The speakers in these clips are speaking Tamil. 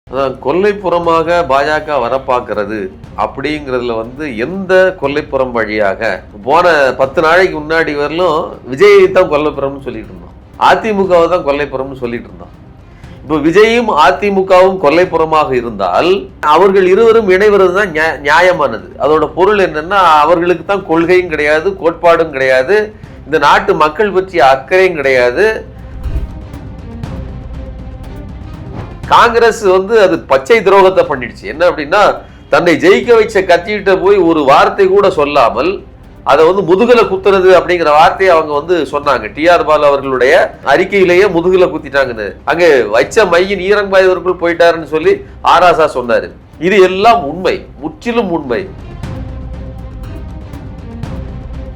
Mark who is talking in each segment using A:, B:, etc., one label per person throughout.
A: கொல்லைப்புறமாக பாஜக வரப்பாக்குறது அப்படிங்கிறதுல எந்த கொல்லைப்புறம் வழியாக போன 10 நாளைக்கு முன்னாடி வரலும் விஜயை தான் கொல்லைப்புறம்னு சொல்லிட்டு இருந்தோம், அதிமுகவை தான் கொல்லைப்புறம்னு சொல்லிட்டு இருந்தோம். இப்போ விஜயும் அதிமுகவும் கொல்லைப்புறமாக இருந்தால் அவர்கள் இருவரும் இணைவது தான் நியாயமானது. அதோட பொருள் என்னன்னா, அவர்களுக்கு தான் கொள்கையும் கிடையாது, கோட்பாடும் கிடையாது, இந்த நாட்டு மக்கள் பற்றிய அக்கறையும் கிடையாது. காங்கிரஸ் அது பச்சை துரோகத்தை பண்ணிடுச்சு. என்ன அப்படின்னா, தன்னை ஜெயிக்க வச்ச கத்திட்ட போய் ஒரு வார்த்தை கூட சொல்லாமல் அதை முதுகுல குத்துறது அப்படிங்கிற வார்த்தையை அவங்க சொன்னாங்க. டிஆர் பாலு அவர்களுடைய அறிக்கையிலேயே முதுகுல குத்திட்டாங்கன்னு, அங்கே வச்ச மையின் ஈரங்காயவர்கள் போயிட்டாருன்னு சொல்லி ஆராசா சொன்னாரு. இது எல்லாம் உண்மை, முற்றிலும் உண்மை.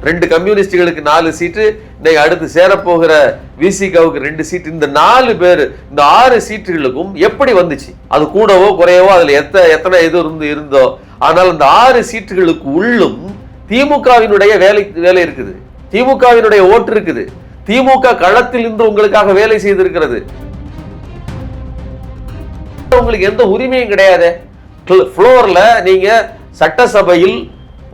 A: 2 கம்யூனிஸ்டுகளுக்கு 4 சீட்டு, இன்னைக்கு அடுத்து சேரப்போகிற விசிகாவுக்கு 2 சீட்டு. இந்த 4 பேர், இந்த 6 சீட்டுகளுக்கும் எப்படி வந்துச்சு? அது கூடவோ குறையவோ அதுல எத்தனை எது இருந்தோ, ஆனால் இந்த 6 சீட்டுகளுக்கு உள்ளும் திமுகவினுடைய வேலை இருக்குது, திமுகவினுடைய ஓட்டு இருக்குது, திமுக களத்தில் இன்று உங்களுக்காக வேலை செய்திருக்கிறது. உங்களுக்கு எந்த உரிமையும் கிடையாது. ஃப்ளோர்ல நீங்க சட்டசபையில்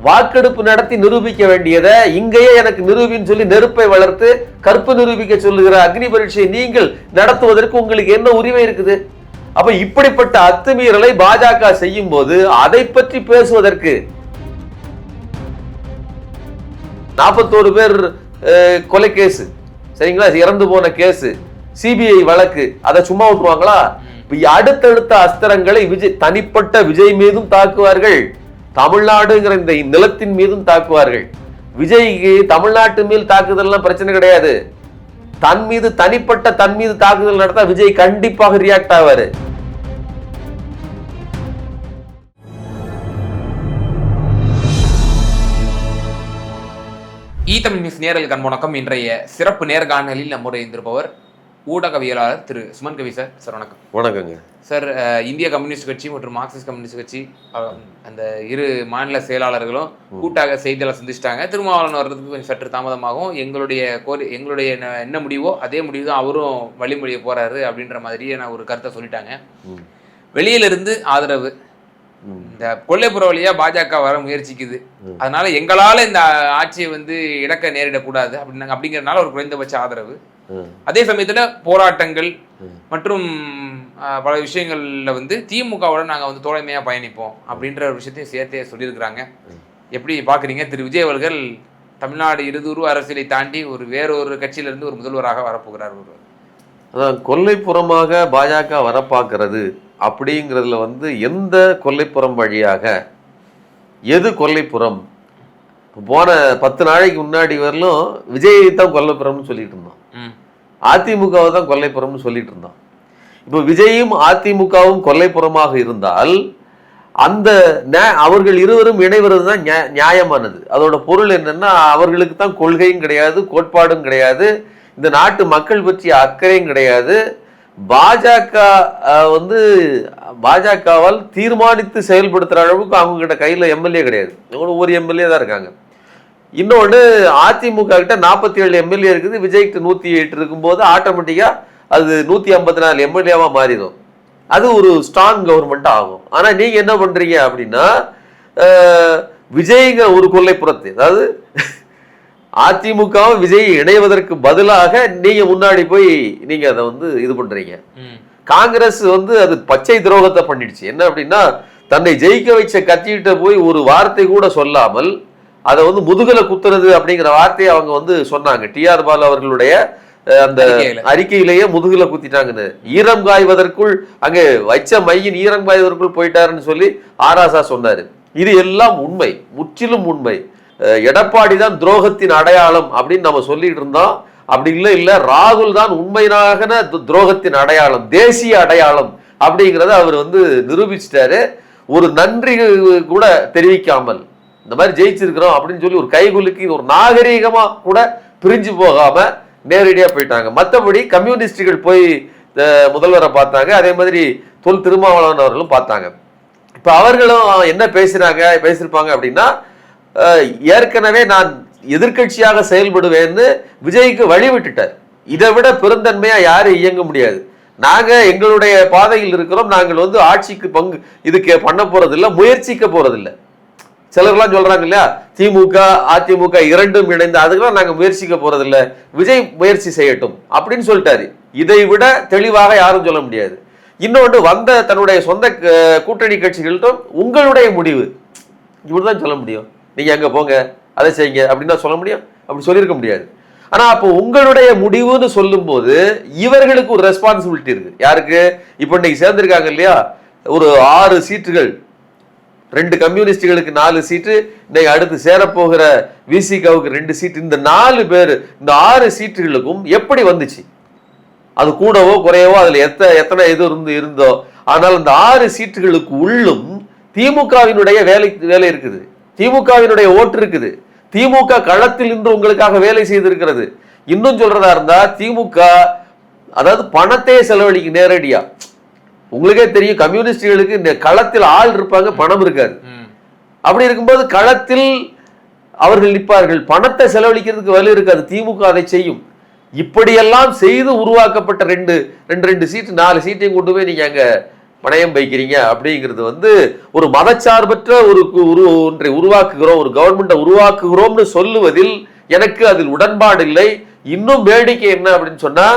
A: வாக்கெடுப்பு நடத்தி நிரூபிக்க வேண்டியதை இங்கேயே எனக்கு நிரூபின்னு சொல்லி நெருப்பை வளர்த்து கற்பு நிரூபிக்க சொல்லுகிற அக்னி பரீட்சை நீங்கள் நடத்துவதற்கு உங்களுக்கு என்ன உரிமை இருக்குது? அப்ப இப்படிப்பட்ட அத்துமீறலை பாஜக செய்யும் போது அதை பற்றி பேசுவதற்கு 41 பேர் கொலை கேஸ், சரிங்களா, இறந்து போன கேஸ், சிபிஐ வழக்கு, அதை சும்மா விட்டுருவாங்களா? அடுத்தடுத்த அஸ்திரங்களை தனிப்பட்ட விஜய் மீதும் தாக்குவார்கள், தமிழ்நாடுங்கிற இந்த நிலத்தின் மீதும் தாக்குவார்கள். விஜய்க்கு தமிழ்நாட்டு மேல் தாக்குதல்லாம் பிரச்சனை கிடையாது, தன் மீது தாக்குதல் நடத்தா விஜய் கண்டிப்பாக ரியாக்ட் ஆவாரு.
B: தமிழ் நியூஸ் நேரலுக்கு வணக்கம். இன்றைய சிறப்பு நேர்காணலில் நம்முடைய இருந்திருப்பவர் ஊடகவியலாளர் திரு சுமன் கவி சார். சார் வணக்கம்.
A: வணக்கங்க
B: சார். இந்திய கம்யூனிஸ்ட் கட்சி மற்றும் மார்க்சிஸ்ட் கம்யூனிஸ்ட் கட்சி அந்த இரு மாநில செயலாளர்களும் கூட்டாக செய்தியாளர் சந்திச்சிட்டாங்க. திருமாவளவன் வர்றதுக்கு கொஞ்சம் சற்று தாமதமாகும். எங்களுடைய என்ன முடிவோ அதே முடிவு தான் அவரும் வழிமொழிய போறாரு அப்படின்ற மாதிரியே ஒரு கருத்தை சொல்லிட்டாங்க. வெளியிலிருந்து ஆதரவு, இந்த கொல்லைப்புற வழியா பாஜக வர முயற்சிக்குது, அதனால எங்களால இந்த ஆட்சியை இழக்க நேரிடக்கூடாது அப்படிங்கிறதுனால ஒரு குறைந்தபட்ச ஆதரவு. அதே சமயத்துல போராட்டங்கள் மற்றும் பல விஷயங்கள்ல திமுகவோட நாங்க தோழமையா பயணிப்போம் அப்படின்ற ஒரு விஷயத்தையும் சேர்த்தே சொல்லியிருக்கிறாங்க. எப்படி பாக்குறீங்க? திரு விஜய் அவர்கள் தமிழ்நாடு இருதுரு அரசியலை தாண்டி வேறொரு கட்சியில இருந்து ஒரு முதல்வராக வரப்போகிறார்.
A: அதான் கொல்லைப்புறமாக பாஜக வரப்பாக்குறது அப்படிங்கிறதுல எந்த கொல்லைப்புறம் வழியாக, எது கொல்லைப்புறம்? போன 10 நாளைக்கு முன்னாடி வரலும் விஜயை தான் கொல்லைப்புறம்னு சொல்லிட்டு இருந்தோம், அதிமுகவை தான் கொல்லைப்புறம்னு சொல்லிட்டு இருந்தோம். இப்போ விஜயும் அதிமுகவும் கொல்லைப்புறமாக இருந்தால் அந்த அவர்கள் இருவரும் இணைவது தான் நியாயமானது. அதோட பொருள் என்னன்னா, அவர்களுக்கு தான் கொள்கையும் கிடையாது, கோட்பாடும் கிடையாது, இந்த நாட்டு மக்கள் பற்றிய அக்கறையும் கிடையாது. பாஜகவால் தீர்மானித்து செயல்படுத்துற அளவுக்கு அவங்க கிட்ட கையில எம்எல்ஏ கிடையாது, ஒரு எம்எல்ஏ தான் இருக்காங்க. இன்னொன்று, அதிமுக கிட்ட 47 எம்எல்ஏ இருக்குது, விஜய்கிட்ட 108 இருக்கும்போது ஆட்டோமேட்டிக்கா அது 154 எம்எல்ஏவா மாறிடும். அது ஒரு ஸ்ட்ராங் கவர்மெண்ட் ஆகும். ஆனா நீங்க என்ன பண்றீங்க அப்படின்னா, விஜய்ங்கிற ஒரு கொல்லைப்புறத்தை, அதாவது அதிமுகவும் விஜய் இணைவதற்கு பதிலாக நீங்க முன்னாடி போய் நீங்க அதை இது பண்றீங்க. காங்கிரஸ் அது பச்சை துரோகத்தை பண்ணிடுச்சு. என்ன அப்படின்னா, தன்னை ஜெயிக்க வச்ச கத்திட்ட போய் ஒரு வார்த்தை கூட சொல்லாமல் அதை முதுகுல குத்துறது அப்படிங்கிற வார்த்தையை அவங்க சொன்னாங்க. டிஆர் பாலு அவர்களுடைய அந்த அறிக்கையிலேயே முதுகுல குத்திட்டாங்கன்னு, ஈரம் காய்வதற்குள் அங்கே வச்ச மையின் ஈரங்காயவர்கள் போயிட்டாருன்னு சொல்லி ஆராசா சொன்னாரு. இது எல்லாம் உண்மை, முற்றிலும் உண்மை. எடப்பாடி தான் துரோகத்தின் அடையாளம் அப்படின்னு நம்ம சொல்லிட்டு இருந்தோம். அப்படி இல்ல, ராகுல் தான் உண்மையான துரோகத்தின் அடையாளம், தேசிய அடையாளம் அப்படிங்கிறத அவர் நிரூபிச்சிட்டாரு. ஒரு நன்றி கூட தெரிவிக்காமல் இந்த மாதிரி ஜெயிச்சிருக்கிறோம் அப்படின்னு சொல்லி ஒரு கைகுலுக்கு ஒரு நாகரீகமா கூட பிரிஞ்சு போகாம நேரடியா போயிட்டாங்க. மற்றபடி கம்யூனிஸ்டுகள் போய் முதல்வரை பார்த்தாங்க, அதே மாதிரி தொல் திருமாவளவன் அவர்களும் பார்த்தாங்க. இப்ப அவர்களும் என்ன பேசியிருப்பாங்க அப்படின்னா, ஏற்கனவே நான் எதிர்கட்சியாக செயல்படுவேன்னு விஜய்க்கு வழி விட்டுட்டார். இதை விட பெருந்தன்மையா யாரும் இயங்க முடியாது. நாங்க எங்களுடைய பாதையில் இருக்கிறோம், நாங்கள் வந்து ஆட்சிக்கு பங்கு இதுக்கு பண்ண போறதில்லை, முயற்சிக்க போறதில்லை. சிலர்லாம் சொல்றாங்க இல்லையா, திமுக அதிமுக இரண்டும் இணைந்து அதுக்கெல்லாம் நாங்க முயற்சிக்க போறதில்லை, விஜய் முயற்சி செய்யட்டும் அப்படின்னு சொல்லிட்டாரு. இதை விட தெளிவாக யாரும் சொல்ல முடியாது. இன்னொன்று, வந்த தன்னுடைய சொந்த கூட்டணி கட்சிகள்கிட்ட உங்களுடைய முடிவு இப்படிதான் சொல்ல முடியும். நீங்க அங்க போங்க, அதை செய்யுங்க அப்படின்னு சொல்ல முடியும், அப்படி சொல்லியிருக்க முடியாது. ஆனா அப்போ உங்களுடைய முடிவுன்னு சொல்லும் போது இவர்களுக்கு ஒரு ரெஸ்பான்சிபிலிட்டி இருக்கு. யாருக்கு? இப்ப இன்னைக்கு சேர்ந்திருக்காங்க இல்லையா, ஒரு 6 சீட்டுகள், 2 கம்யூனிஸ்டுகளுக்கு 4 சீட்டு, இன்னைக்கு அடுத்து சேரப்போகிற விசிகாவுக்கு 2 சீட்டு. இந்த 4 பேர், இந்த 6 சீட்டுகளுக்கும் எப்படி வந்துச்சு? அது கூடவோ குறையவோ அதுல எத்தனை இது இருந்தோ, ஆனால் இந்த 6 சீட்டுகளுக்கு உள்ளும் திமுகவினுடைய வேலை இருக்குது, திமுகவினுடைய ஓட்டு இருக்குது, திமுக களத்தில் இன்று உங்களுக்காக வேலை செய்திருக்கிறது. இன்னும் சொல்றதா இருந்தா திமுக அதாவது பணத்தையே செலவழிக்க நேரடியா. உங்களுக்கே தெரியும், கம்யூனிஸ்டுகளுக்கு இந்த களத்தில் ஆள் இருப்பாங்க, பணம் இருக்காது. அப்படி இருக்கும்போது களத்தில் அவர்கள் நிற்பார்கள், பணத்தை செலவழிக்கிறதுக்கு வலு இருக்காது. திமுக அதை செய்யும். இப்படியெல்லாம் செய்து உருவாக்கப்பட்ட 2 சீட்டு 4 சீட்டையும் கொண்டு போய் நீங்க அங்க பணயம் வைக்கிறீங்க அப்படிங்கிறது வந்து ஒரு மதச்சார்பற்ற ஒன்றை உருவாக்குகிறோம், ஒரு கவர்மெண்ட்டை உருவாக்குகிறோம்னு சொல்லுவதில் எனக்கு அதில் உடன்பாடு இல்லை. இன்னும் வேடிக்கை என்ன அப்படின்னு சொன்னா,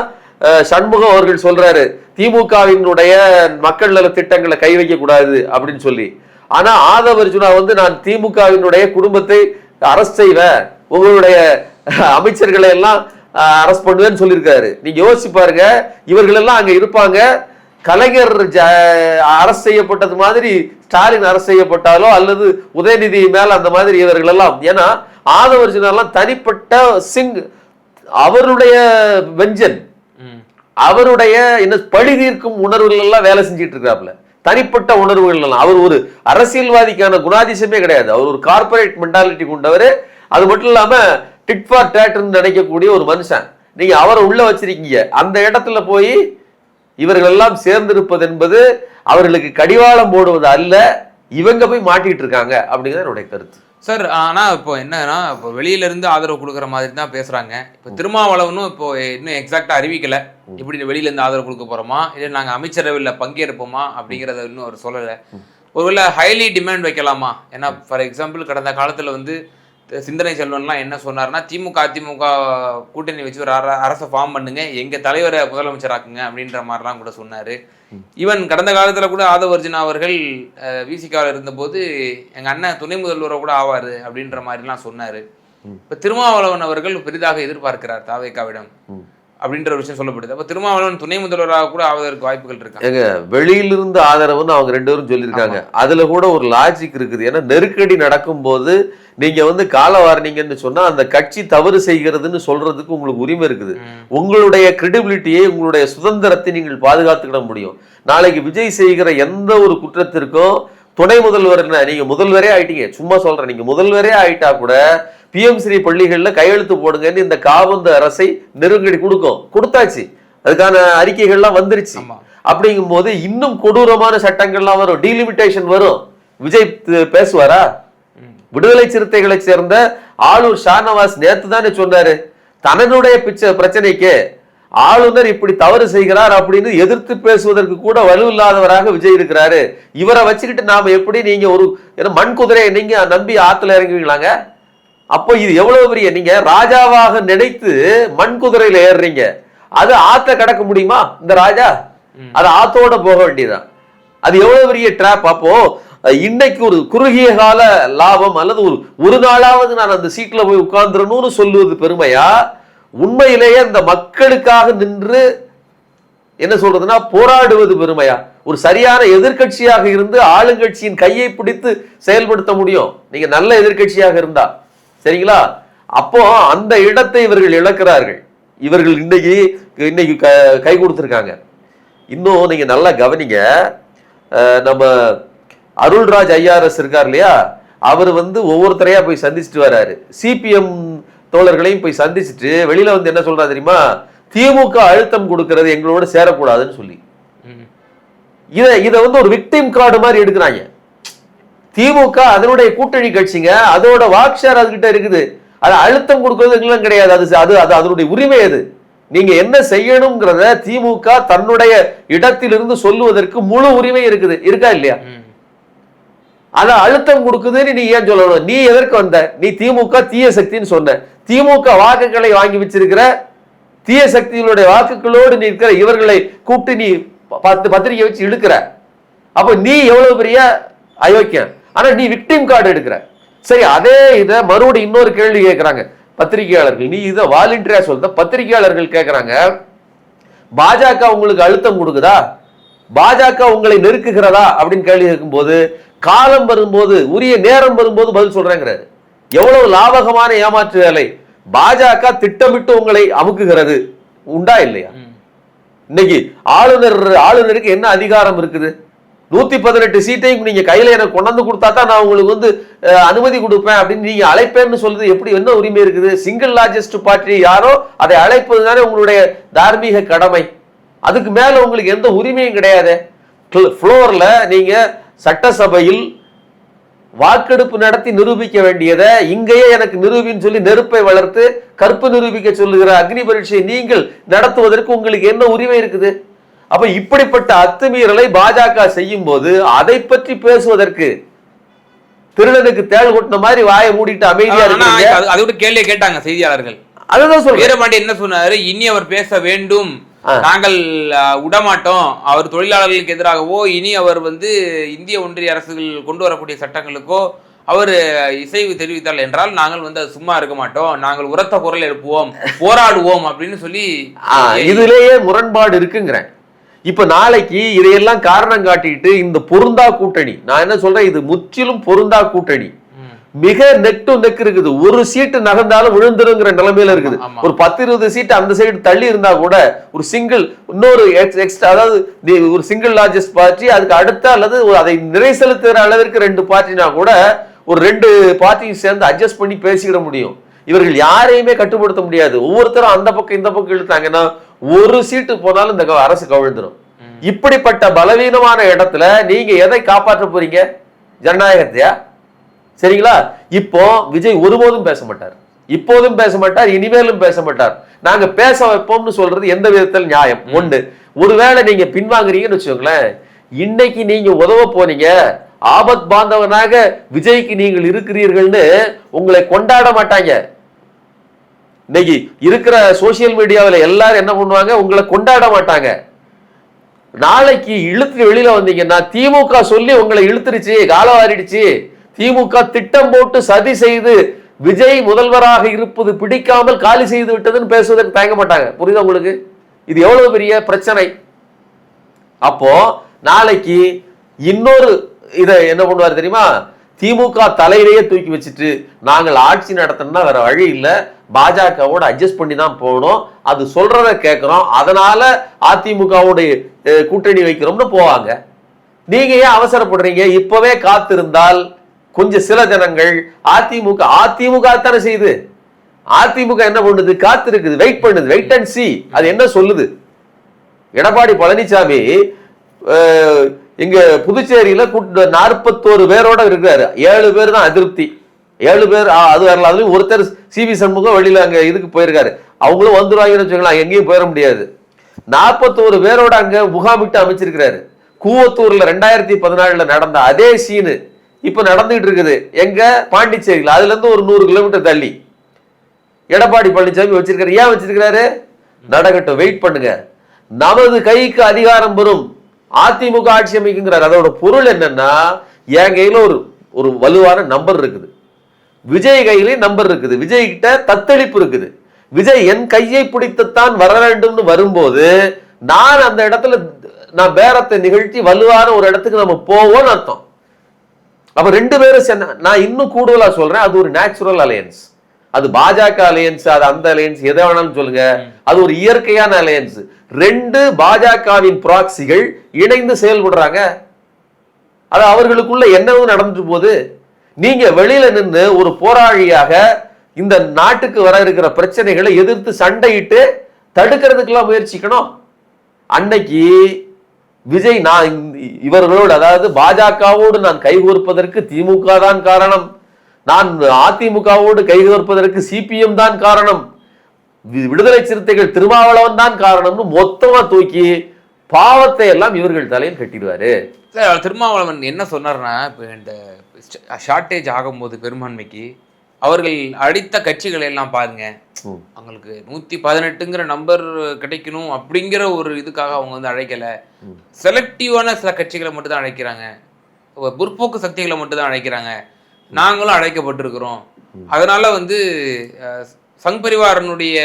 A: சண்முகம் அவர்கள் சொல்றாரு திமுகவினுடைய மக்கள் நல திட்டங்களை கை வைக்க கூடாது அப்படின்னு சொல்லி. ஆனா ஆதவ அர்ஜுனா வந்து நான் திமுகவினுடைய குடும்பத்தை அரெஸ்ட் செய்வேன், உங்களுடைய அமைச்சர்களை எல்லாம் அரெஸ்ட் பண்ணுவேன்னு சொல்லியிருக்காரு. நீங்க யோசிச்சு பாருங்க, இவர்கள் எல்லாம் அங்க இருப்பாங்க. கலைஞர் அரசு செய்யப்பட்டது மாதிரி ஸ்டாலின் அரசு செய்யப்பட்டாலோ அல்லது உதயநிதி மேல அந்த மாதிரி இவர்கள் எல்லாம், ஏன்னா ஆதவ அர்ஜுனா எல்லாம் தனிப்பட்ட அவருடைய வெஞ்சன், அவருடைய என்ன பழி தீர்க்கும் உணர்வுகள் எல்லாம் வேலை செஞ்சிட்டு இருக்கிறாப்ல, தனிப்பட்ட உணர்வுகள் எல்லாம். அவர் ஒரு அரசியல்வாதிக்கான குணாதிசயமே கிடையாது, அவர் ஒரு கார்பரேட் மென்டாலிட்டி கொண்டவர். அது மட்டும் இல்லாம டிட் ஃபார் டேட்னு நினைக்கக்கூடிய ஒரு மனுஷன். நீங்க அவரை உள்ள வச்சிருக்கீங்க, அந்த இடத்துல போய் இவர்கள் எல்லாம் சேர்ந்திருப்பது என்பது அவர்களுக்கு கடிவாளம் போடுவது அல்ல, இவங்க போய் மாட்டிட்டு இருக்காங்க அப்படிங்கிறது என்னுடைய கருத்து.
B: சார், ஆனா இப்போ என்னன்னா, இப்போ வெளியில இருந்து ஆதரவு கொடுக்குற மாதிரி தான் பேசுறாங்க. இப்போ திருமாவளவனும் இப்போ இன்னும் எக்ஸாக்டா அறிவிக்கல, இப்படி வெளியில இருந்து ஆதரவு கொடுக்க போறோமா இல்லை நாங்க அமைச்சரவையில் பங்கேற்போமா அப்படிங்கிறத இன்னும் அவர் சொல்லலை. ஒருவேளை ஹைலி டிமாண்ட் வைக்கலாமா? ஏன்னா ஃபார் எக்ஸாம்பிள் கடந்த காலத்துல வந்து சிந்தனை செல்வன்லாம் என்ன சொன்னார்னா, திமுக அதிமுக கூட்டணி வச்சு ஒரு அரசை ஃபார்ம் பண்ணுங்க, எங்க தலைவரை முதலமைச்சராக்குங்க அப்படின்ற மாதிரிலாம் கூட சொன்னாரு. ஈவன் கடந்த காலத்துல கூட ஆதவ அர்ஜுனா அவர்கள் விசிகாவில் இருந்தபோது எங்க அண்ணன் துணை முதல்வரை கூட ஆவாரு அப்படின்ற மாதிரிலாம் சொன்னாரு. இப்ப திருமாவளவன் அவர்கள் பெரிதாக எதிர்பார்க்கிறார் தாவேகாவிடம் அப்படின்ற ஒரு விஷயம் சொல்லப்படுது. அப்ப திருமாவளவன் துணை முதல்வராக கூட ஆவதற்கு வாய்ப்புகள் இருக்காங்க.
A: வெளியிலிருந்து ஆதரவுன்னு அவங்க 2 பேரும் சொல்லியிருக்காங்க. அதுல கூட ஒரு லாஜிக் இருக்குது. ஏன்னா நெருக்கடி நடக்கும் போது நீங்க வந்து கால வாரினீங்கன்னு சொன்னா அந்த கட்சி தவறு செய்கிறதுன்னு சொல்றதுக்கு உங்களுக்கு உரிமை இருக்குது. உங்களுடைய கிரெடிபிலிட்டியை, உங்களுடைய சுதந்திரத்தை நீங்கள் பாதுகாத்துக்கிட முடியும். நாளைக்கு விஜய் செய்கிற எந்த ஒரு குற்றத்திற்கும் துணை முதல்வர், நீங்க முதல்வரே ஆயிட்டீங்க, சும்மா சொல்றேன், நீங்க முதல்வரே ஆயிட்டா கூட பிஎம்ஸ்ரீ பள்ளிகள்ல கையெழுத்து போடுங்கன்னு இந்த காபந்து அரசை நெருக்கடி கொடுத்தாச்சு, அதுக்கான அறிக்கைகள்லாம் வந்துருச்சு. அப்படிங்கும் போது இன்னும் கொடூரமான சட்டங்கள்லாம் வரும், டீலிமிட்டேஷன் வரும். விஜய் பேசுவாரா? விடுதலை சிறுத்தைகளை சேர்ந்த ஆளுநர் ஷானவாஸ் நேத்து தானே சொன்னாரு, தன்னுடைய பிரச்சனைக்கு ஆளுநர் இப்படி தவறு செய்கிறார் அப்படின்னு எதிர்த்து பேசுவதற்கு கூட வலுவில்லாதவராக விஜய் இருக்கிறாரு. இவரை வச்சுக்கிட்டு நாம எப்படி நீங்க ஒரு மண் குதிரையை நீங்க நம்பி ஆத்துல இறங்குவீங்களாங்க? அப்போ இது எவ்வளவு பெரிய, நீங்க ராஜாவாக நினைத்து மண் குதிரையில ஏறுறீங்க, அது ஆத்த கடக்க முடியுமா இந்த ராஜா? அது ஆத்தோட போக வேண்டியதான். அது எவ்வளவு பெரிய டிராப். அப்போ இன்னைக்கு ஒரு குறுகிய கால லாபம் அல்லது ஒரு நாளாவது நான் அந்த சீட்ல போய் உட்கார்ந்துடணும்னு சொல்லுவது பெருமையா, உண்மையிலேயே அந்த மக்களுக்காக நின்று என்ன சொல்றதுன்னா போராடுவது பெருமையா? ஒரு சரியான எதிர்கட்சியாக இருந்து ஆளுங்கட்சியின் கையை பிடித்து செயல்படுத்த முடியும் நீங்க நல்ல எதிர்கட்சியாக இருந்தா, சரிங்களா? அப்போ அந்த இடத்தை இவர்கள் இழக்கிறார்கள். இவர்கள் இன்னைக்கு கை கொடுத்திருக்காங்க. இன்னும் நீங்க நல்லா கவனிங்க, நம்ம அருள்ராஜ் ஐஆர்எஸ் இருக்கார் இல்லையா, அவர் வந்து ஒவ்வொருத்தரையா போய் சந்திச்சுட்டு வர்றாரு. சிபிஎம் தோழர்களையும் போய் சந்திச்சுட்டு வெளியில வந்து என்ன சொல்றா தெரியுமா, திமுக அழுத்தம் கொடுக்கிறது எங்களோட சேரக்கூடாதுன்னு சொல்லி இதை வந்து ஒரு விக்டிம் கார்டு மாதிரி எடுக்கிறாங்க. திமுக அதனுடைய கூட்டணி கட்சிங்க, அதோட வாக் ஷேர் அதுகிட்ட இருக்குது, அது அழுத்தம் கொடுக்கறதுலாம் கிடையாது, அது அதனுடைய உரிமை. அது நீங்க என்ன செய்யணும்ங்கிறத திமுக தன்னுடைய இடத்திலிருந்து சொல்லுவதற்கு முழு உரிமை இருக்குது, இருக்கா இல்லையா? அத அழுத்தம் கொடுக்குதுன்னு நீ ஏன் சொல்லணும்? நீ எதற்கு வந்த? நீ திமுக தீய சக்தின்னு சொன்ன. திமுக வாக்குகளை வாங்கி வச்சிருக்கிற தீய சக்திகளுடைய வாக்குகளோடு நீ இருக்கிற இவர்களை கூப்பிட்டு நீ பத்திரிகை வச்சு இழுக்கிற. அப்ப நீ எவ்வளவு பெரிய அயோக்கியம். ஆனா நீ விக்டிம் கார்டு எடுக்கிற. சரி, அதே இதை மறுபடியும் இன்னொரு கேள்வி கேட்கிறாங்க பத்திரிகையாளர்கள். நீ இதை வாலண்டியரா சொல்ற, பத்திரிகையாளர்கள் கேட்கிறாங்க, பாஜக உங்களுக்கு அழுத்தம் கொடுக்குதா, பாஜக உங்களை நெருக்குகிறதா அப்படின்னு கேள்வி கேட்கும்போது, காலம் வரும்போது உரிய நேரம் வரும்போது பதில் சொல்றேங்கிறாரு. எவ்வளவு லாபகமான ஏமாற்று வேலை. பாஜக திட்டமிட்டு உங்களை அமுக்குகிறது, உண்டா இல்லையா? இன்னைக்கு ஆளுநருக்கு என்ன அதிகாரம் இருக்குது? 118 சீட்டையும் நீங்க கையில எனக்கு கொண்டாந்து கொடுத்தா தான் நான் உங்களுக்கு அனுமதி கொடுப்பேன் அப்படின்னு நீங்க அழைப்பேன்னு சொல்றது எப்படி, என்ன உரிமை இருக்குது? சிங்கிள் லார்ஜஸ்ட் பார்ட்டி யாரோ அதை அழைப்பது தானே உங்களுடைய தார்மீக கடமை. அதுக்கு மேல உங்களுக்கு எந்த உரிமையும் கிடையாது. ஃப்ளோர்ல நீங்க சட்டசபையில் வாக்கெடுப்பு நடத்தி நிரூபிக்க வேண்டியதை இங்கேயே எனக்கு நிரூபின்னு சொல்லி நெருப்பை வளர்த்து கற்பு நிரூபிக்க சொல்லுகிற அக்னி பரீட்சை நீங்கள் நடத்துவதற்கு உங்களுக்கு என்ன உரிமை இருக்குது? அப்ப இப்படிப்பட்ட அத்துமீறலை பாஜக செய்யும் போது அதை பற்றி பேசுவதற்கு திருடனுக்கு தேள் கொட்டின மாதிரி வாயை மூடிட்டு அமைதியா இருக்காங்க.
B: அதோட கேள்வியை கேட்டாங்க செய்தியாளர்கள்.
A: அதுதான் சொல்றேன்.
B: வீரபாண்டி என்ன சொன்னாரு? இனி அவர் பேச வேண்டும், நாங்கள் விடமாட்டோம், அவர் தொழிலாளர்களுக்கு எதிராகவோ இனி அவர் இந்திய ஒன்றிய அரசுகள் கொண்டு வரக்கூடிய சட்டங்களுக்கோ அவர் இசைவு தெரிவித்தால் என்றால் நாங்கள் அது சும்மா இருக்க மாட்டோம், நாங்கள் உரத்த குரல் எழுப்புவோம், போராடுவோம் அப்படின்னு சொல்லி
A: இதுலயே முரண்பாடு இருக்குங்கிறேன். இப்ப நாளைக்கு இதையெல்லாம் காரணம் காட்டிட்டு இந்த பொருந்தா கூட்டணி, நான் என்ன சொல்றேன், இது முற்றிலும் பொருந்தா கூட்டணி, மிக நெக் டு நெக் இருக்குது. ஒரு சீட்டு நகர்ந்தாலும் விழுந்துருங்கிற நிலைமையில இருக்குது. ஒரு 10-20 சீட்டு அந்த சைடு தள்ளி இருந்தா கூட ஒரு சிங்கிள் இன்னொரு எக்ஸ்ட்ரா, அதாவது ஒரு சிங்கிள் லார்ஜஸ்ட் பார்ட்டி அதுக்கு அடுத்த அல்லது அதை நிறை செலுத்துகிற அளவிற்கு 2 பார்ட்டினா கூட ஒரு 2 பார்ட்டியும் சேர்ந்து அட்ஜஸ்ட் பண்ணி பேசிக்கிட முடியும். இவர்கள் யாரையுமே கட்டுப்படுத்த முடியாது. ஒவ்வொருத்தரும் அந்த பக்கம் இந்த பக்கம் இழுத்தாங்கன்னா ஒரு சீட்டு போனாலும் இந்த அரசு கவிழ்ந்துடும். இப்படிப்பட்ட பலவீனமான இடத்துல நீங்க எதை காப்பாற்ற போறீங்க? ஜனநாயகத்தையா? சரிங்களா? இப்போ விஜய் ஒருபோதும் பேச மாட்டார், இப்போதும் பேச மாட்டார், இனிமேலும் பேச மாட்டார். நாங்க பேச வைப்போம்னு சொல்றது எந்த விதத்தில் நியாயம்? ஒண்ணு, ஒருவேளை நீங்க பின்வாங்குறீங்கன்னு வச்சுக்கோங்களேன், இன்னைக்கு நீங்க உதவ போனீங்க, ஆபத் பாந்தவனாக விஜய்க்கு நீங்கள் இருக்கிறீர்கள்னு உங்களை கொண்டாட மாட்டாங்க. இன்னைக்கு இருக்கிற சோசியல் மீடியாவில் எல்லாரும் என்ன பண்ணுவாங்க, உங்களை கொண்டாட மாட்டாங்க. நாளைக்கு இழுத்து வெளியில வந்தீங்கன்னா திமுக சொல்லி உங்களை இழுத்துருச்சு, காலவாரிடுச்சு, திமுக திட்டம் போட்டு சதி செய்து விஜய் முதல்வராக இருப்பது பிடிக்காமல் காலி செய்து விட்டதுன்னு பேசுவதற்கு தயங்க மாட்டாங்க. புரியுதா உங்களுக்கு? இது எவ்வளவு பெரிய பிரச்சனை. அப்போ நாளைக்கு இன்னொரு இதை என்ன பண்ணுவார் தெரியுமா? திமுக தலையிலேயே தூக்கி வச்சுட்டு நாங்கள் ஆட்சி நடத்தணும்னா வேற வழி இல்லை, பாஜகவோட அட்ஜஸ்ட் பண்ணி தான் போகணும், அது சொல்றத கேட்கிறோம், அதனால அதிமுகவோட கூட்டணி வைக்கிறோம்னு போவாங்க. நீங்க ஏன் அவசரப்படுறீங்க? இப்பவே காத்திருந்தால் கொஞ்சம் சில ஜனங்கள் அதிமுக தானே செய்யுது. அதிமுக என்ன பண்ணுது? காத்திருக்குது, வெயிட் பண்ணுது, வெயிட் அண்ட் சி. அது என்ன சொல்லுது? எடப்பாடி பழனிசாமி இங்க புதுச்சேரியில 41 பேரோட இருக்கிறாரு. 7 பேர் தான் அதிருப்தி, 7 பேர் அது வரல. அதுலயும் ஒருத்தர் சிவி சண்முகம் வெளியில அங்க இதுக்கு போயிருக்காரு. அவங்களும் வந்துருவாங்கன்னு வச்சுக்கலாம், எங்கேயும் போயிட முடியாது. 41 பேரோட அங்க முகாமிட்டு அமைச்சிருக்கிறாரு. கூவத்தூர்ல 2014 நடந்த அதே சீனு இப்ப நடந்துட்டு இருக்குது எங்க பாண்டிச்சேரியில். அதுல இருந்து ஒரு 100 கிலோமீட்டர் தள்ளி எடப்பாடி பழனிசாமி வச்சிருக்காரு. ஏன் வச்சிருக்கிறாரு? நடக்கட்டும், வெயிட் பண்ணுங்க, நமது கைக்கு அதிகாரம் வரும், அதிமுக ஆட்சி அமைக்குங்கிறார். அதோட பொருள் என்னன்னா, என் கையில ஒரு வலுவான நம்பர் இருக்குது, விஜய் கையிலே நம்பர் இருக்குது, விஜய் கிட்ட தத்தளிப்பு இருக்குது. விஜய் என் கையை பிடித்துத்தான் வர வேண்டும்னு வரும்போது நான் அந்த இடத்துல நான் பேரத்தை நிகழ்த்தி வலுவான ஒரு இடத்துக்கு நம்ம போவோம்னு அர்த்தம். அப்ப 2 பேரும் நான் இன்னும் கூடுதலா சொல்றேன், அது ஒரு நேச்சுரல் அலையன்ஸ். அது பாஜக அலையன்ஸ், அது அந்த அலையன்ஸ், எதை வேணாலும் சொல்லுங்க, அது ஒரு இயற்கையான அலையன்ஸ். 2 பாஜகவின் ப்ராக்சிகள் இணைந்து செயல்படுறாங்க. அது அவர்களுக்குள்ள என்னவும் நடந்துட்டு போகுது. நீங்க வெளியில நின்று ஒரு போராளியாக இந்த நாட்டுக்கு வர இருக்கிற பிரச்சனைகளை எதிர்த்து சண்டையிட்டு தடுக்கிறதுக்கெல்லாம் முயற்சிக்கணும். அன்னைக்கு விஜய் நான் இவர்களோடு, அதாவது பாஜகவோடு நான் கைகோர்ப்பதற்கு திமுக தான் காரணம், நான் அதிமுகவோடு கைகோர்ப்பதற்கு சிபிஎம் தான் காரணம், விடுதலை சிறுத்தைகள் திருமாவளவன் தான் காரணம்னு மொத்தமா தூக்கி பாவத்தை எல்லாம் இவர்கள் தலையில் கட்டிடுவாரு.
B: திருமாவளவன் என்ன சொன்னார்னா, இப்போ இந்த ஷார்டேஜ் ஆகும்போது பெரும்பான்மைக்கு அவர்கள் அடித்த கட்சிகளை எல்லாம் பாருங்க, அவங்களுக்கு 118ங்கிற நம்பர் கிடைக்கணும் அப்படிங்கிற ஒரு இதுக்காக அவங்க வந்து அழைக்கல, செலக்டிவான சில கட்சிகளை மட்டும் தான் அழைக்கிறாங்க, முற்போக்கு சக்திகளை மட்டும் தான் அழைக்கிறாங்க, நாங்களும் அழைக்கப்பட்டிருக்கிறோம், அதனால வந்து சங் பரிவாரனுடைய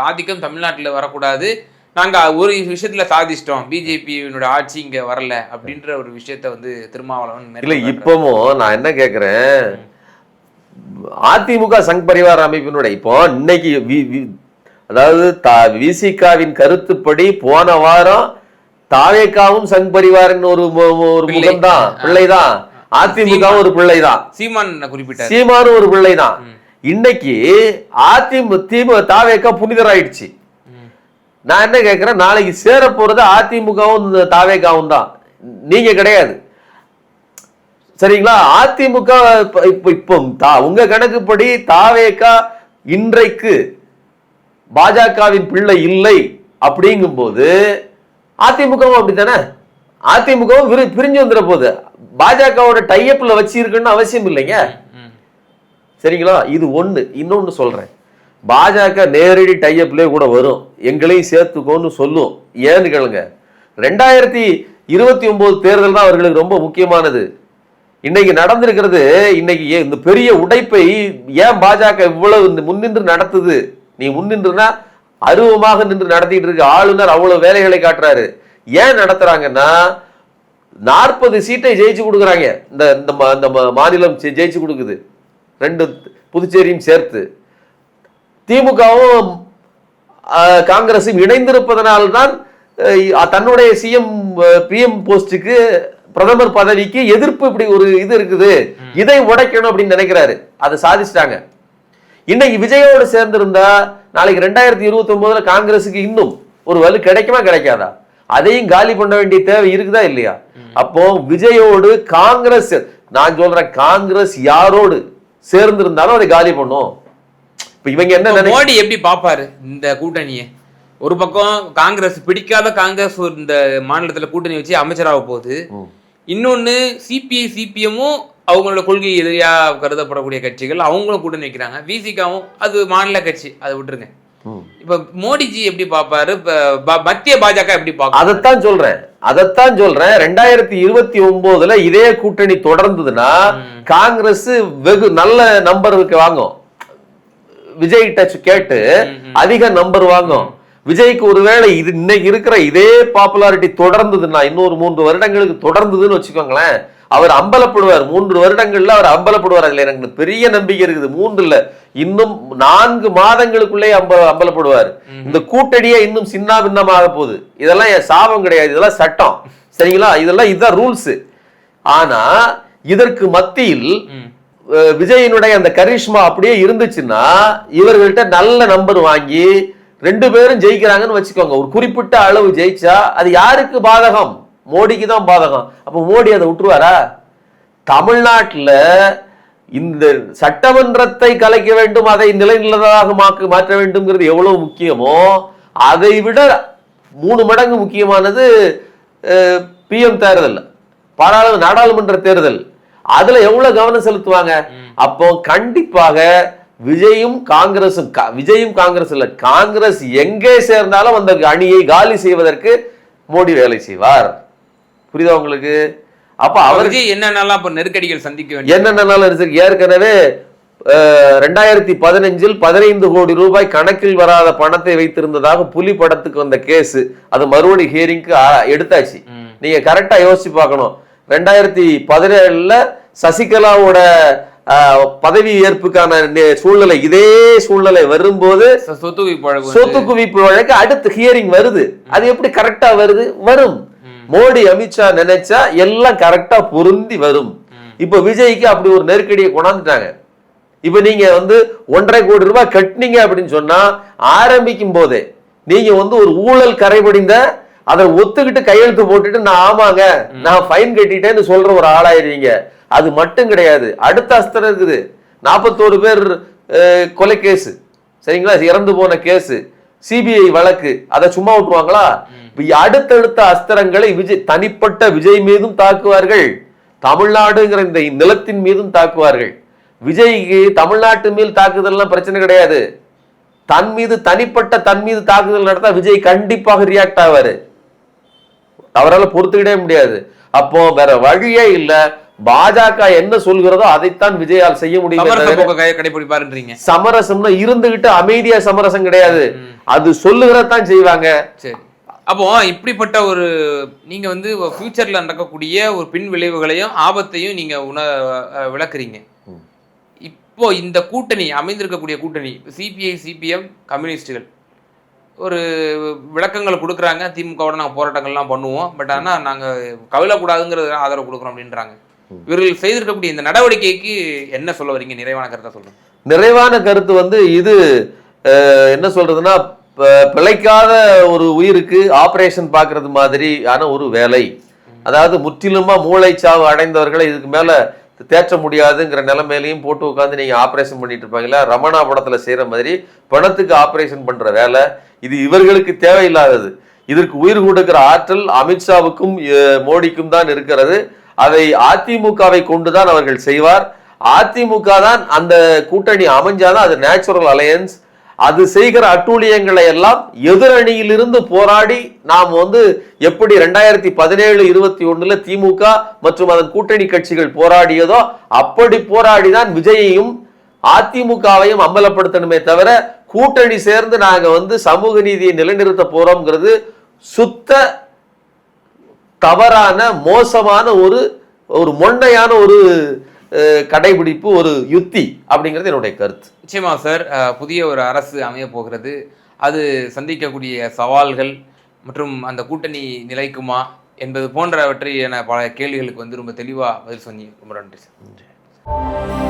B: ஆதிக்கம் தமிழ்நாட்டில் வரக்கூடாது, நாங்க ஒரு விஷயத்துல சாதிச்சிட்டோம், பிஜேபியினுடைய ஆட்சி இங்க வரல அப்படின்ற ஒரு விஷயத்த வந்து திருமாவளவன்
A: இல்ல. இப்பவும் நான் என்ன கேக்குறேன், அதிமுக சங் பரிவார அமைப்பினுடைய இப்போ இன்னைக்கு அதாவது விசிகாவின் கருத்துப்படி போன வாரம் தாவேக்காவும் சங் பரிவாரின் ஒரு முகம்தான், பிள்ளைதான், அதிமுகவும் ஒரு பிள்ளைதான்,
B: சீமான் குறிப்பிட்ட
A: சீமானும் ஒரு பிள்ளைதான். இன்னைக்கு அதிமுக தாவேக்கா புனிதராயிடுச்சு. நான் என்ன கேட்கிறேன், நாளைக்கு சேர போறது அதிமுகவும் தாவேக்காவும் தான், நீங்க கிடையாது. சரிங்களா? அதிமுக இப்போ உங்க கணக்குப்படி தாவேக்கா இன்றைக்கு பாஜகவின் பிள்ளை இல்லை அப்படிங்கும் போது அதிமுகவும் அப்படித்தானே, அதிமுகவும் பிரிஞ்சு வந்துட போகுது, பாஜகவோட டைஅப்ல வச்சு இருக்குன்னு அவசியம் இல்லைங்க. சரிங்களா? இது ஒண்ணு. இன்னொன்னு சொல்றேன், பாஜக நேரடி டைஅப்லேயே கூட வரும், எங்களையும் சேர்த்துக்கோன்னு சொல்லும். ஏன்னு கேளுங்க, 2029 தேர்தல் தான் அவர்களுக்கு ரொம்ப முக்கியமானது. இன்னைக்கு நடந்திருக்கிறது, இன்னைக்கு இந்த பெரிய உடைப்பை ஏன் பாஜக இவ்வளவு முன்னின்று நடத்துது? நீ முன்னின்றுனா அருவமாக நின்று நடத்திட்டு இருக்க ஆளுநர் அவ்வளவு வேலைகளை காட்டுறாரு. ஏன் நடத்துறாங்கன்னா 40 சீட்டை ஜெயிச்சு கொடுக்குறாங்க. இந்த மாநிலம் ஜெயிச்சு கொடுக்குது, 2 புதுச்சேரியும் சேர்த்து. திமுகவும் காங்கிரசும் இணைந்திருப்பதனால்தான் தன்னுடைய சிஎம் பிஎம் போஸ்டுக்கு பிரதமர் பதவிக்கு எதிர்ப்பு இப்படி ஒரு இது இருக்குது, இதை உடைக்கணும் அப்படின்னு நினைக்கிறாரு. அதை சாதிச்சிட்டாங்க. இன்னைக்கு விஜயோடு சேர்ந்திருந்தா நாளைக்கு 2029 காங்கிரசுக்கு இன்னும் ஒரு வலு கிடைக்குமா கிடைக்காதா? அதையும் காலி பண்ண வேண்டிய தேவை இருக்குதா இல்லையா? அப்போ விஜயோடு காங்கிரஸ், நான் சொல்றேன், காங்கிரஸ் யாரோடு சேர்ந்திருந்தாலும் அதை காலி பண்ணும். இப்ப இவங்க என்ன,
B: மோடி எப்படி பாப்பாரு இந்த கூட்டணியை? ஒரு பக்கம் காங்கிரஸ் பிடிக்காத காங்கிரஸ் இந்த மாநிலத்துல கூட்டணி வச்சு அமைச்சராக போகுது, இன்னொன்னு சிபிஐ சிபிஎம்மும் அவங்களோட கொள்கை எதிரியா கருதப்படக்கூடிய கட்சிகள் அவங்களும் கூட்டணி வைக்கிறாங்க, விசிகாவும் அது மாநில கட்சி, அதை விட்டுருங்க. இப்ப மோடிஜி எப்படி பாப்பாரு, மத்திய பாஜக எப்படி பாப்பாரு? அதைத்தான் சொல்றேன்
A: 2029 இதே கூட்டணி தொடர்ந்ததுன்னா காங்கிரஸ் வெகு நல்ல நம்பருக்கு வாங்கும், விஜய் டச் கேட்டு அதிக நம்பர் வாங்கும். விஜய்க்கு ஒருவேளை இது இன்னைக்கு இருக்கிற இதே பாப்புலாரிட்டி தொடர்ந்ததுன்னா, இன்னொரு 3 வருடங்களுக்கு தொடர்ந்ததுன்னு வச்சுக்கோங்களேன், அவர் அம்பலப்படுவார். 3 வருடங்கள்ல அவர் அம்பலப்படுவார். அதுல எனக்கு பெரிய நம்பிக்கை இருக்குது. 3 இல்ல, இன்னும் 4 மாதங்களுக்குள்ளே அம்பலப்படுவார். இந்த கூட்டணியே இன்னும் சின்ன பின்னமாக போகுது. இதெல்லாம் என் சாபம் கிடையாது, இதெல்லாம் சட்டம். சரிங்களா? இதுதான் ரூல்ஸ். ஆனா இதற்கு மத்தியில் விஜயினுடைய அந்த கரிஷ்மா அப்படியே இருந்துச்சுன்னா இவர்கள்ட்ட நல்ல நம்பர் வாங்கி 2 பேரும் ஜெயிக்கிறாங்கன்னு வச்சுக்கோங்க, ஒரு குறிப்பிட்ட அளவு ஜெயிச்சா அது யாருக்கு பாதகம்? மோடிக்கு தான் பாதகம். அப்ப மோடி அதை விட்டுருவாரா? தமிழ்நாட்டில் இந்த சட்டமன்றத்தை கலைக்க வேண்டும், அதை நிலைநில்லதாக மாற்ற வேண்டும்ங்கிறது எவ்வளவு முக்கியமோ அதை விட 3 மடங்கு முக்கியமானது பிஎம் தேர்தல், நாடாளுமன்ற தேர்தல். அதுல எவ்வளவு கவனம் செலுத்துவாங்க? அப்போ கண்டிப்பாக விஜயும் காங்கிரஸ் இல்ல, காங்கிரஸ் எங்கே சேர்ந்தாலும் அந்த அணியை காலி செய்வதற்கு மோடி வேலை செய்வார். புரியுதா உங்களுக்கு? அப்ப அவருக்கு
B: என்னென்னலாம் நெருக்கடிகள் சந்திக்க வேண்டிய
A: என்னென்னலாம் ஏற்கனவே 2015 15 கோடி ரூபாய் கணக்கில் வராத பணத்தை வைத்திருந்ததாக புலி படத்துக்கு வந்த கேஸ், அது மறுபடி ஹியரிங்க்கு எடுத்தாச்சு. நீங்க கரெக்டா யோசிச்சு பார்க்கணும். 2017 சசிகலாவோட பதவி ஏற்புக்கான சூழ்நிலை, இதே சூழ்நிலை வரும்போது சொத்து குவிப்பு வழக்கு அடுத்து ஹியரிங் வருது. அது எப்படி கரெக்டா வரும்? மோடி அமித்ஷா நினைச்சா எல்லாம் கரெக்டா பொருந்தி வரும். இப்ப விஜய்க்கு அப்படி ஒரு நெருக்கடியை கொண்டாந்துட்டாங்க. இப்ப நீங்க 1.5 கோடி ரூபாய் கட்டினீங்க அப்படின்னு சொன்னா ஆரம்பிக்கும் போதே நீங்க ஒரு ஊழல் கரைபடிந்த அதை ஒத்துக்கிட்டு கையெழுத்து போட்டுட்டு நான் ஆமாங்க நான் ஃபைன் கட்டிட்டேன்னு சொல்ற ஒரு ஆளாயிருவீங்க. அது மட்டும் கிடையாது, அடுத்த அஸ்திரம் இருக்குது. 41 பேர் கொலை கேஸ், சரிங்களா? இறந்து போன கேஸ், சிபிஐ வழக்கு, அதை சும்மா விட்டுருவாங்களா? அடுத்தடுத்த அஸ்திரங்களை தனிப்பட்ட விஜய் மீதும் தாக்குவார்கள், தமிழ்நாடுங்கிற இந்த நிலத்தின் மீதும் தாக்குவார்கள். விஜய்க்கு தமிழ்நாட்டு மேல் தாக்குதல்லாம் பிரச்சனை கிடையாது. தன் மீது தாக்குதல் நடத்தா விஜய் கண்டிப்பாக ரியாக்ட் ஆவாரு. அவரால் பொறுத்துக்கிட்டே முடியாது. அப்போ வேற வழியே இல்ல. பாஜக என்ன சொல்கிறதோ அதைத்தான் விஜயால் செய்ய முடியும். சமரசம்னா இருந்துகிட்டு அமைதியா சமரசம் கிடையாது, அது சொல்லுகிறதான் செய்வாங்க.
B: சரி, அப்போ இப்படிப்பட்ட ஒரு நீங்க வந்து ஃபியூச்சர்ல நடக்கக்கூடிய ஒரு பின் விளைவுகளையும் ஆபத்தையும் நீங்க விளக்குறீங்க. இப்போ இந்த கூட்டணி அமைந்திருக்கக்கூடிய கூட்டணி சிபிஐ, சிபிஎம், கம்யூனிஸ்டுகள் ஒரு விளக்கங்கள் கொடுக்குறாங்க. திமுகவோட நாங்கள் போராட்டங்கள்லாம் பண்ணுவோம், பட் ஆனால் நாங்கள் கவிழக்கூடாதுங்கிறது ஆதரவு கொடுக்குறோம் அப்படின்றாங்க. இவர்கள் செய்திருக்கக்கூடிய இந்த நடவடிக்கைக்கு என்ன சொல்ல வரீங்க? நிறைவான கருத்தை சொல்றேன்.
A: நிறைவான கருத்து வந்து இது என்ன சொல்றதுன்னா, பிழைக்காத ஒரு உயிருக்கு ஆபரேஷன் பார்க்கறது மாதிரி ஆன ஒரு வேலை. அதாவது முற்றிலுமா மூளைச்சாவு அடைந்தவர்களை இதுக்கு மேல தேற்ற முடியாதுங்கிற நிலைமையிலையும் போட்டு உட்காந்து நீங்க ஆபரேஷன் பண்ணிட்டு இருப்பாங்களா? ரமணா படத்துல செய்யற மாதிரி பணத்துக்கு ஆபரேஷன் பண்ற வேலை இது இவர்களுக்கு தேவையில்லாதது. இதற்கு உயிர் கொடுக்கிற ஆற்றல் அமித்ஷாவுக்கும் மோடிக்கும் தான் இருக்கிறது. அதை அதிமுகவை கொண்டுதான் அவர்கள் செய்வார். அதிமுக தான் அந்த கூட்டணி அமைஞ்சாதான் அது நேச்சுரல் அலையன்ஸ். அது செய்கிற அட்டூழியங்களை எல்லாம் எதிரணியிலிருந்து போராடி நாம் வந்து எப்படி 2017-21 திமுக மற்றும் அதன் கூட்டணி கட்சிகள் போராடியதோ அப்படி போராடிதான் விஜயையும் அதிமுகவையும் அம்பலப்படுத்தணுமே தவிர கூட்டணி சேர்ந்து நாங்க வந்து சமூக நீதியை நிலைநிறுத்த போறோம்ங்கிறது சுத்த தவறான மோசமான ஒரு மொண்ணையான ஒரு கடைபிடிப்பு, ஒரு யுத்தி அப்படிங்கிறது என்னுடைய கருத்து.
B: நிச்சயமா சார், புதிய ஒரு அரசு அமைய போகிறது. அது சந்திக்கக்கூடிய சவால்கள் மற்றும் அந்த கூட்டணி நிலைக்குமா என்பது போன்றவற்றை என பல கேள்விகளுக்கு வந்து ரொம்ப தெளிவாக பதில் சொன்னீங்க. ரொம்ப நன்றி சார்.